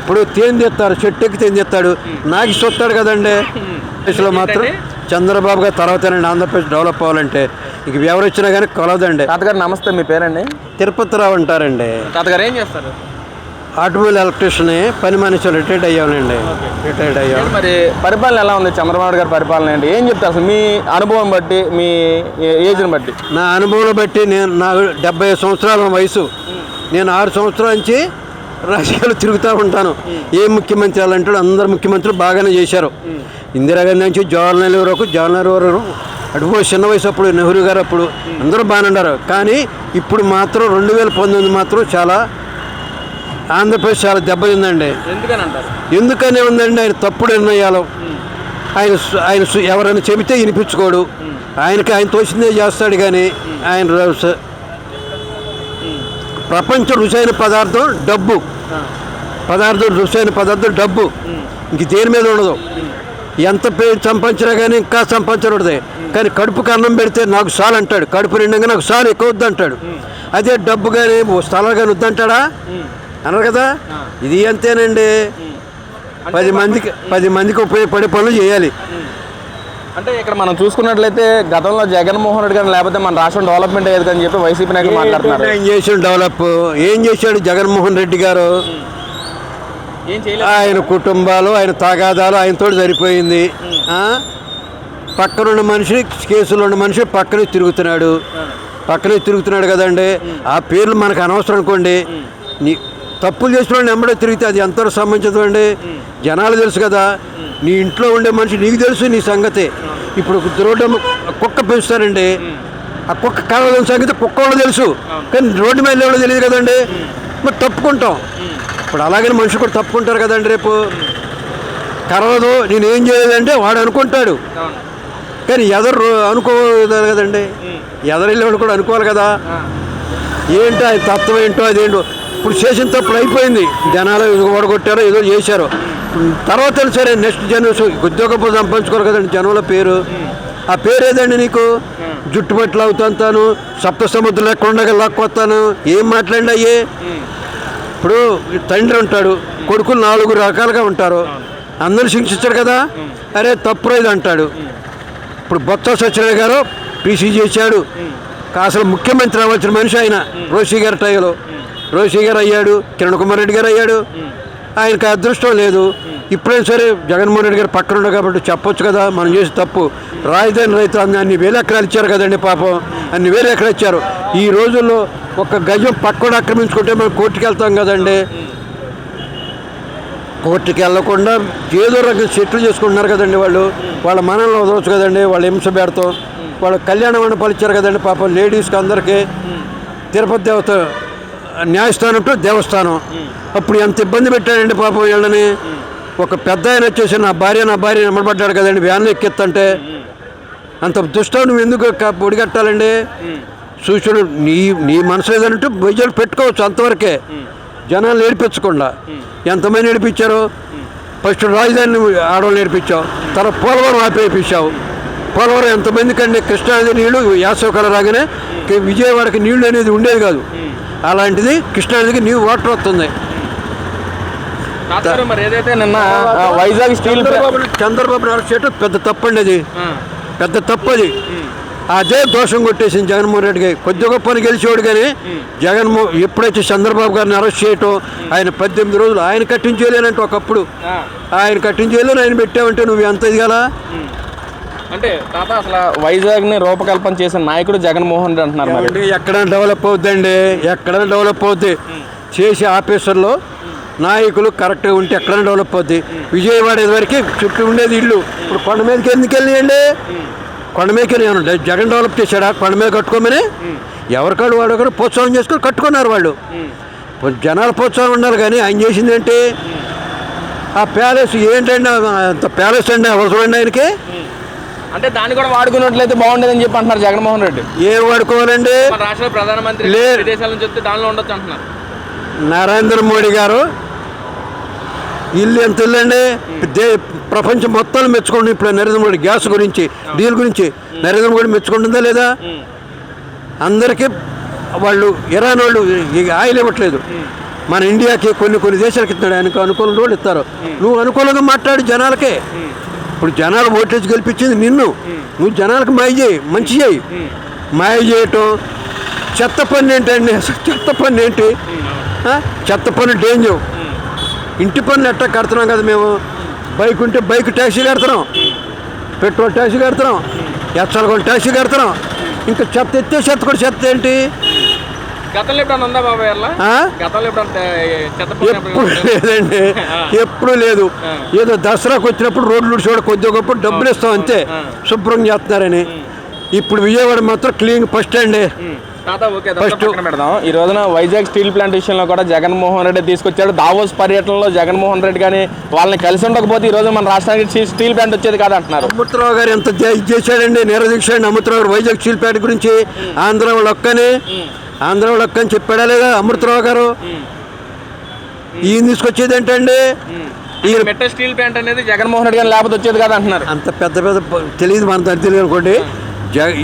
ఇప్పుడు తేనె తెస్తారు, చెట్టు ఎక్కి తేనె తెస్తాడు, నాకు చూస్తాడు కదండి. ఆంధ్రప్రదేశ్లో మాత్రం చంద్రబాబు గారు తర్వాతేనండి ఆంధ్రప్రదేశ్ డెవలప్ అవ్వాలంటే. ఇక ఎవరు వచ్చినా కానీ కొలదండి. తాతగారు నమస్తే, మీ పేరండి? తిరుపతిరావు అంటారండి. తాతగారు ఏం చేస్తారు? ఆటోమొబైల్ ఎలక్ట్రీషియన్, పని మనిషి, రిటైర్డ్ అయ్యానండి. రిటైర్డ్ అయ్యాను. మరి పరిపాలన ఎలా ఉంది చంద్రబాబు గారి పరిపాలన ఏంటి? ఏం చెప్తారు అసలు మీ అనుభవం బట్టి, మీ ఏజ్ని బట్టి? నా అనుభవం బట్టి నాకు 75 సంవత్సరాల వయసు. నేను 6 సంవత్సరాల నుంచి రాజకీయాలు తిరుగుతూ ఉంటాను. ఏ ముఖ్యమంత్రి అలాంటాడు, అందరు ముఖ్యమంత్రులు బాగానే చేశారు. ఇందిరాగాంధీ నుంచి జవహర్లాల్ వరకు అటు చిన్న వయసు అప్పుడు నెహ్రూ గారు అప్పుడు అందరూ బాగానే ఉన్నారు. కానీ ఇప్పుడు మాత్రం 2019 మాత్రం చాలా ఆంధ్రప్రదేశ్ చాలా దెబ్బతిందండి. ఎందుకనే ఉందండి, ఆయన తప్పుడు నిర్ణయాలు. ఆయన ఎవరైనా చెబితే వినిపించుకోడు. ఆయన తోచిందే చేస్తాడు. కానీ ఆయన ప్రపంచం రుచైన పదార్థం డబ్బు. రుచైన పదార్థం డబ్బు. ఇంక దేని మీద ఉండదు. ఎంత పేరు సంపాదించినా కానీ ఇంకా సంపాదించకూడదు. కానీ కడుపుకి అన్నం పెడితే నాకు చాలు అంటాడు. కడుపు నిండగా నాకు చాలు ఎక్కువ వద్దంటాడు. అదే డబ్బు కానీ స్థలాలు కానీ వద్దంటాడా? అన్నారు కదా. ఇది అంతేనండి. 10 మందికి ఉపయోగపడే పనులు చేయాలి. అంటే ఇక్కడ మనం చూసుకున్నట్లయితే గతంలో జగన్మోహన్ రెడ్డి గారు లేకపోతే మన రాష్ట్రం డెవలప్మెంట్ అయ్యేది అని చెప్పి వైసీపీ నాయకులు మాట్లాడుతున్నారు. ఏం చేశాడు జగన్మోహన్ రెడ్డి గారు? ఆయన కుటుంబాలు, ఆయన తగాదాలు ఆయనతో సరిపోయింది. పక్కనున్న మనిషి, కేసులో ఉన్న మనిషి పక్కనే తిరుగుతున్నాడు కదండి. ఆ పేర్లు మనకు అనవసరం అనుకోండి. తప్పులు చేసిన వాళ్ళు వెంబడే తిరిగితే అది ఎంతో సంబంధించదండి. జనాలు తెలుసు కదా. నీ ఇంట్లో ఉండే మనిషి నీకు తెలుసు నీ సంగతి. ఇప్పుడు రోడ్డు కుక్క పెంచుతారండి. ఆ కుక్క కావాలని సంగతి కుక్క వాళ్ళు తెలుసు, కానీ రోడ్డు మీద ఎవరో తెలియదు కదండి. మరి తప్పుకుంటాం. ఇప్పుడు అలాగని మనిషి కూడా తప్పుకుంటారు కదండి. రేపు కరవదు నేనేం చేయలేదంటే వాడు అనుకుంటాడు, కానీ ఎదరు అనుకోలేదు కదండి. ఎదరెళ్ళేవాడు కూడా అనుకోవాలి కదా. ఏంటో ఆయన తత్వం ఏంటో అదేంటో. ఇప్పుడు చేసిన తప్పుడు అయిపోయింది. జనాలు ఓడగొట్టారో ఏదో చేశారు. తర్వాత సరే నెక్స్ట్ జనరేషన్ ఉద్యోగం సంపాదించుకోరు కదండి. జనంలో పేరు, ఆ పేరు ఏదండి నీకు? జుట్టుబట్లు అవుతాను, సప్త సముద్రం లెక్క ఉండగా లాక్కొస్తాను. ఏం మాట్లాడి అయ్యే? ఇప్పుడు తండ్రి ఉంటాడు, కొడుకులు 4 రకాలుగా ఉంటారు. అందరూ శిక్షించారు కదా. అరే తప్పు ఇది అంటాడు. ఇప్పుడు బొత్స సత్యనారాయణ గారు పీసీ చేశాడు. అసలు ముఖ్యమంత్రి అవ్వాల్సిన మనిషి ఆయన. రోషి గారి టైంలో రోషి గారు అయ్యాడు, కిరణ్ కుమార్ రెడ్డి గారు అయ్యాడు. ఆయనకు అదృష్టం లేదు. ఇప్పుడైనా సరే జగన్మోహన్ రెడ్డి గారు పక్కన ఉండవు కాబట్టి చెప్పొచ్చు కదా మనం చేసి తప్పు. రాజధాని రైతులు అన్ని వేల ఎకరాలు ఇచ్చారు కదండి. పాపం అన్ని వేల ఎకరాలు ఇచ్చారు. ఈ రోజుల్లో ఒక గజం పక్కన ఆక్రమించుకుంటే మనం కోర్టుకి వెళ్తాం కదండి. కోర్టుకి వెళ్ళకుండా ఏదో రకం సెటిల్ చేసుకుంటున్నారు కదండి. వాళ్ళ మనల్ని వదలవచ్చు కదండి. వాళ్ళు హింస పెడతాం. వాళ్ళు కళ్యాణ మండపాలు ఇచ్చారు కదండి. పాపం లేడీస్కి అందరికీ తిరుపతి దేవత న్యాయస్థానం టు దేవస్థానం. అప్పుడు ఎంత ఇబ్బంది పెట్టాడండి పాపం వీళ్ళని. ఒక పెద్ద ఆయన వచ్చేసి నా భార్య నిలబడ్డాడు కదండి. వ్యాన్లు ఎక్కిస్తుంటే అంత దుష్టం నువ్వు ఎందుకు పొడిగట్టాలండి? సూచన నీ మనసు ఏదంటే వైద్యులు పెట్టుకోవచ్చు అంతవరకే, జనాలు నేర్పించకుండా. ఎంతమంది నేర్పించారు? ఫస్ట్ రాజధాని ఆడవాళ్ళు నేర్పించావు, తర్వాత పోలవరం ఆపేపించావు. పోలవరం ఎంతమందికి అండి? కృష్ణానది నీళ్లు వేసవికాలం రాగానే విజయవాడకి నీళ్లు అనేది ఉండేది కాదు. అలాంటిది కృష్ణానదికి నీవు వాటర్ వస్తుంది. మరి ఏదైతే నిన్న వైజాగ్ స్టీల్ చంద్రబాబు నాయుడు చేయటం పెద్ద తప్పండి. అది పెద్ద తప్పది. అదే దోషం కొట్టేసింది జగన్మోహన్ రెడ్డికి. కొద్ది గొప్పని గెలిచేవాడు కానీ ఎప్పుడైతే చంద్రబాబు గారిని అరెస్ట్ చేయటం, ఆయన 18 రోజులు ఆయన కట్టించేయలేనంటే ఒకప్పుడు ఆయన కట్టించేయలేని ఆయన పెట్టావంటే నువ్వు ఎంత ఇది కదా. అంటే తాత అసలు వైజాగ్ని రూపకల్పన చేసిన నాయకుడు జగన్మోహన్ రెడ్డి అంటున్నారు. ఎక్కడైనా డెవలప్ అవుతుందండి, ఎక్కడైనా డెవలప్ అవుద్ది. చేసే ఆఫీసర్లో నాయకులు కరెక్ట్గా ఉంటే ఎక్కడైనా డెవలప్ అవుద్ది. విజయవాడ వరకు చుట్టూ ఉండేది ఇల్లు. ఇప్పుడు కొండ మీదకి ఎందుకు వెళ్ళినాయండి? కొండ మీదకి జగన్ డెవలప్ చేశాడా? కొండ మీద కట్టుకోమని ఎవరికాడు వాడు ప్రోత్సాహం చేసుకొని కట్టుకున్నారు వాళ్ళు. జనాలు ప్రోత్సాహం ఉన్నారు. కానీ ఆయన చేసింది ఏంటి? ఆ ప్యాలెస్ ఏంటండి? అంత ప్యాలెస్ అండి అవసరమండి ఆయనకి? అంటే దాన్ని కూడా వాడుకున్నట్లయితే బాగుండేదని చెప్పి అంటున్నారు జగన్మోహన్ రెడ్డి. ఏం వాడుకోవాలండి? రాష్ట్ర ప్రధానమంత్రి విదేశాల నుంచి వస్తే దానిలో ఉండొచ్చు అంటున్నారు. నరేంద్ర మోడీ గారు ఇల్లు ఎంత ఇల్లు అండి? ప్రపంచం మొత్తం మెచ్చుకోండి. ఇప్పుడు నరేంద్ర మోడీ గ్యాస్ గురించి, డీజిల్ గురించి నరేంద్ర మోడీ మెచ్చుకుంటుందా లేదా? అందరికీ వాళ్ళు ఇరాన్ వాళ్ళు ఆయిల్ ఇవ్వట్లేదు. మన ఇండియాకి కొన్ని దేశాలకు ఇస్తున్నాడు, ఆయనకు అనుకూలం రోడ్లు ఇస్తారు. నువ్వు అనుకూలంగా మాట్లాడు జనాలకే. ఇప్పుడు జనాలు ఓట్లేసి గెలిపించింది నిన్ను, నువ్వు జనాలకు మాయ చేయి, మంచి చేయి. మాయ చేయటం చెత్త పని ఏంటండి? అసలు చెత్త పని ఏంటి? చెత్త పని డేంజర్. ఇంటి పనులు ఎట్టా కడుతున్నాం కదా మేము. బైక్ ఉంటే బైక్ ట్యాక్సీ కడుతున్నాం, పెట్రోల్ ట్యాక్సీ కడుతున్నాం, ఎచ్చలగొండ ట్యాక్సీ కడుతున్నాం. ఇంకా చెత్త ఎత్తే చెత్త కూడా చెత్త ఏంటి? ఎప్పుడు లేదండి, ఎప్పుడు లేదు. ఏదో దసరాకు వచ్చినప్పుడు రోడ్లు చూడ కొద్దిగా గొప్ప డబ్బులు ఇస్తాం అంతే, శుభ్రం చేస్తున్నారని. ఇప్పుడు విజయవాడ మాత్రం క్లీన్ ఫస్ట్ అండి. పెడదాం. ఈ రోజున వైజాగ్ స్టీల్ ప్లాంట్ విషయంలో కూడా జగన్మోహన్ రెడ్డి తీసుకొచ్చాడు. దావోస్ పర్యటనలో జగన్మోహన్ రెడ్డి కానీ వాళ్ళని కలిసి ఉండకపోతే ఈ రోజు మన రాష్ట్రానికి స్టీల్ ప్లాంట్ వచ్చేది కాదు అంటున్నారు. అమృతరావు గారు ఎంత చేశాడండి, నిరదీక్షాడు అమృతరావు గారు వైజాగ్ స్టీల్ ప్లాంట్ గురించి. ఆంధ్ర వాళ్ళు ఒక్కని చెప్పాడా లేదా అమృతరావు గారు? ఈయన తీసుకొచ్చేది ఏంటండి? ఈ మెట్రో స్టీల్ ప్లాంట్ అనేది జగన్మోహన్ రెడ్డి గారు లేకపోతే వచ్చేది కాదు అంటున్నారు. అంత పెద్ద తెలియదు, మన తెలియదు అనుకోండి.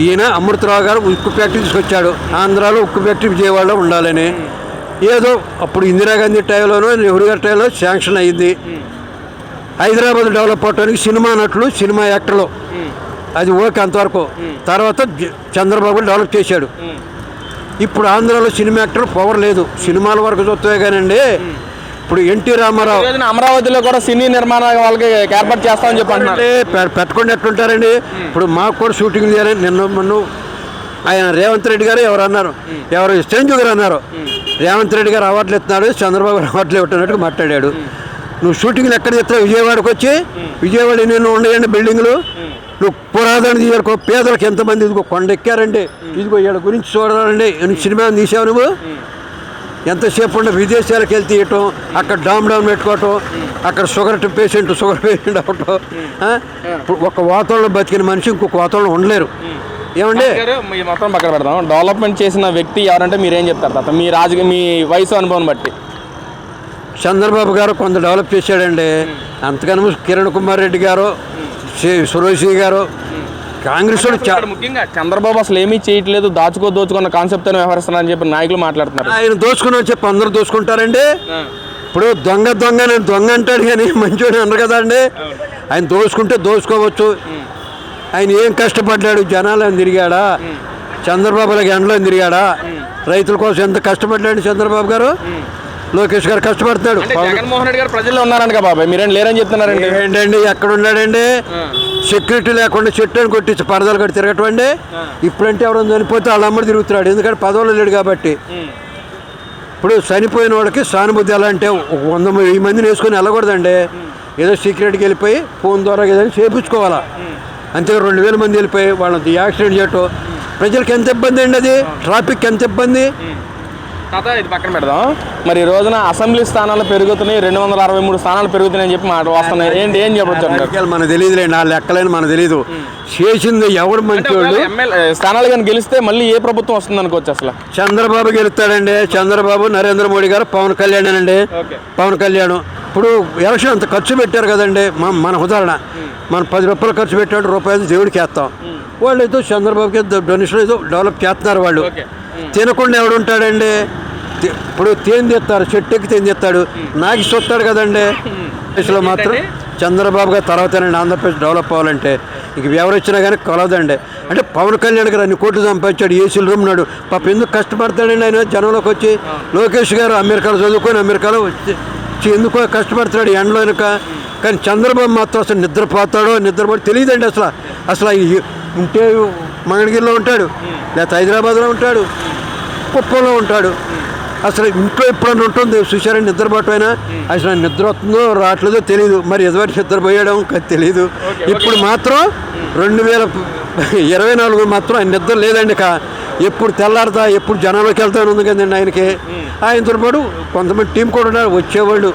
ఈయన అమృతరావు గారు ఉక్కు ఫ్యాక్టరీ తీసుకొచ్చాడు. ఆంధ్రాలో ఉక్కు ఫ్యాక్టరీ విజయవాడలో ఉండాలని. ఏదో అప్పుడు ఇందిరాగాంధీ టైంలోనో నెహ్రూ గారి టైంలో శాంక్షన్ అయ్యింది. హైదరాబాద్ డెవలప్ అవడానికి సినిమా నటులు, సినిమా యాక్టర్లు, అది ఓకే అంతవరకు. తర్వాత చంద్రబాబు డెవలప్ చేశాడు. ఇప్పుడు ఆంధ్రాలో సినిమా యాక్టర్ పవర్ లేదు, సినిమాల వరకు చూస్తే కానండి. ఇప్పుడు ఎన్టీ రామారావు అమరావతిలో కూడా సినీ నిర్మాణ వాళ్ళకి ఏర్పాటు చేస్తామని చెప్పండి. పెట్టకుండా ఎట్లుంటారండి? ఇప్పుడు మాకు కూడా షూటింగ్ చేయాలని మొన్న ఆయన రేవంత్ రెడ్డి గారు ఎవరు చిరంజీవి గారు అన్నారు. రేవంత్ రెడ్డి గారు అవార్డులు ఇస్తున్నాడు, చంద్రబాబు గారు అవార్డులు ఇవ్వట్టున్నట్టుగా మాట్లాడాడు. నువ్వు షూటింగ్లు ఎక్కడ చెప్తావు? విజయవాడకు వచ్చి, విజయవాడ ఎన్నెన్నో ఉన్నాయండి బిల్డింగ్లు. నువ్వు పురాతన తీయకో, పేదలకు ఎంతమంది ఇదిగో కొండ ఎక్కారండి, ఇదిగో వీళ్ళ గురించి చూడాలండి. సినిమా తీసావు నువ్వు? ఎంతసేపు ఉండే విదేశాలకు వెళ్తే తీయటం, అక్కడ డామ్ పెట్టుకోవటం, అక్కడ షుగర్ పేషెంట్ అవ్వటం. ఒక వాతావరణంలో బతికిన మనిషి ఇంకొక వాతావరణం ఉండలేరు. ఏమండి మొత్తం పక్కన పెడదాం. డెవలప్మెంట్ చేసిన వ్యక్తి ఎవరంటే మీరేం చెప్తారు తాత? మీ వయసు అనుభవం బట్టి. చంద్రబాబు గారు కొంత డెవలప్ చేశాడండి. అంతకన్నా కిరణ్ కుమార్ రెడ్డి గారు, సురేష్ గారు, కాంగ్రెస్ ముఖ్యంగా చంద్రబాబు అసలు ఏమీ చేయట్లేదు, దోచుకున్న కాన్సెప్ట్ అని వ్యవహరిస్తున్నారని చెప్పి నాయకులు మాట్లాడుతున్నారు. ఆయన దోచుకుని చెప్పి అందరూ దోచుకుంటారండి. ఇప్పుడు దొంగ నేను దొంగ అంటాడు కానీ మంచివాడు అన్నారు కదా అండి. ఆయన దోచుకుంటే దోచుకోవచ్చు. ఆయన ఏం కష్టపడ్డాడు? జనాలను తిరిగాడా? చంద్రబాబులకి ఎండలో తిరిగాడా? రైతుల కోసం ఎంత కష్టపడ్డాడు చంద్రబాబు గారు? లోకేష్ గారు కష్టపడతాడు. జగన్మోహన్ రెడ్డి గారు ప్రజల్లో ఉన్నారని కదా బాబాయ్, మీరేం లేరని చెప్తున్నారండి. ఏంటండి ఎక్కడ ఉన్నాడండి? సెక్యూరిటీ లేకుండా చెట్టుని కొట్టించి పరదాలు కట్టి తిరగటండి. ఇప్పుడంటే ఎవరైనా చనిపోతే వాళ్ళ అమ్మడి తిరుగుతున్నాడు, ఎందుకంటే పదవులు లేడు కాబట్టి. ఇప్పుడు చనిపోయిన వాళ్ళకి సానుభూతి ఎలా అంటే 100 మందిని వేసుకొని వెళ్ళకూడదండి. ఏదో సీక్రెట్కి వెళ్ళిపోయి ఫోన్ ద్వారా ఏదైనా చేయించుకోవాలా. అంతే 2000 మంది వెళ్ళిపోయి వాళ్ళని యాక్సిడెంట్ చేయటం ప్రజలకు ఎంత ఇబ్బంది అండి. అది ట్రాఫిక్ ఎంత ఇబ్బంది. ఇది పక్కన పెడదాం. మరి ఈ రోజున అసెంబ్లీ స్థానాలు పెరుగుతున్నాయి, 263 స్థానాలు పెరుగుతున్నాయని చెప్పి మాట వస్తున్నాయి. ఏం చెప్పచ్చు? మనకు తెలియదులేండి, ఆ లెక్కలేని మనకు తెలియదు. చేసింది ఎవరు మంచి స్థానాలు కానీ గెలిస్తే మళ్ళీ ఏ ప్రభుత్వం వస్తుంది అనుకోవచ్చు? అసలు చంద్రబాబు గెలుస్తాడండి. చంద్రబాబు, నరేంద్ర మోడీ గారు, పవన్ కళ్యాణ్ అండి. పవన్ కళ్యాణ్ ఇప్పుడు ఎలక్షన్ అంత ఖర్చు పెట్టారు కదండి. మన ఉదాహరణ, మనం 10 రూపాయలు ఖర్చు పెట్టాడు, రూపాయలు దేవుడికి వేస్తాం. వాళ్ళు ఏదో చంద్రబాబుకి డొనేషన్ ఏదో డెవలప్ చేస్తున్నారు. వాళ్ళు తినకుండా ఎవడు ఉంటాడండి? ఇప్పుడు తేనె తెస్తారు, చెట్టు ఎక్కి తేనె తెస్తాడు, నాకు చూస్తాడు కదండి. దేశంలో మాత్రం చంద్రబాబు గారు తర్వాతేనండి ఆంధ్రప్రదేశ్ డెవలప్ అవ్వాలంటే. ఇంక ఎవరు వచ్చినా కానీ కొలవదండి. అంటే పవన్ కళ్యాణ్ గారు అన్ని కోట్లు సంపాదించాడు, ఏసీలు రూమ్ నాడు. పాప ఎందుకు కష్టపడతాడండి ఆయన జనంలోకి వచ్చి? లోకేష్ గారు అమెరికాలో చదువుకొని అమెరికాలో వచ్చి ఎందుకో కష్టపడతాడు ఎండలో వెనుక. కానీ చంద్రబాబు మాత్రం అసలు నిద్రపోతాడో తెలియదండి. అసలు ఉంటే మంగళగిరిలో ఉంటాడు, లేకపోతే హైదరాబాద్లో ఉంటాడు, కుప్పంలో ఉంటాడు. అసలు ఇంట్లో ఎప్పుడన్నా ఉంటుంది చూసారండి నిద్రపోవటం అయినా? అసలు నిద్ర వస్తుందో రావట్లేదో తెలియదు. మరి ఎదుటి నిద్రపోయడం తెలియదు. ఇప్పుడు మాత్రం 2024 మాత్రం ఆయన నిద్ర లేదండి. ఎప్పుడు తెల్లారుతా, ఎప్పుడు జనాల్లోకి వెళ్తాను ఉంది కదండి ఆయనకి. ఆయనతో పాటు కొంతమంది టీం కూడా ఉన్నారు వచ్చేవాళ్ళు.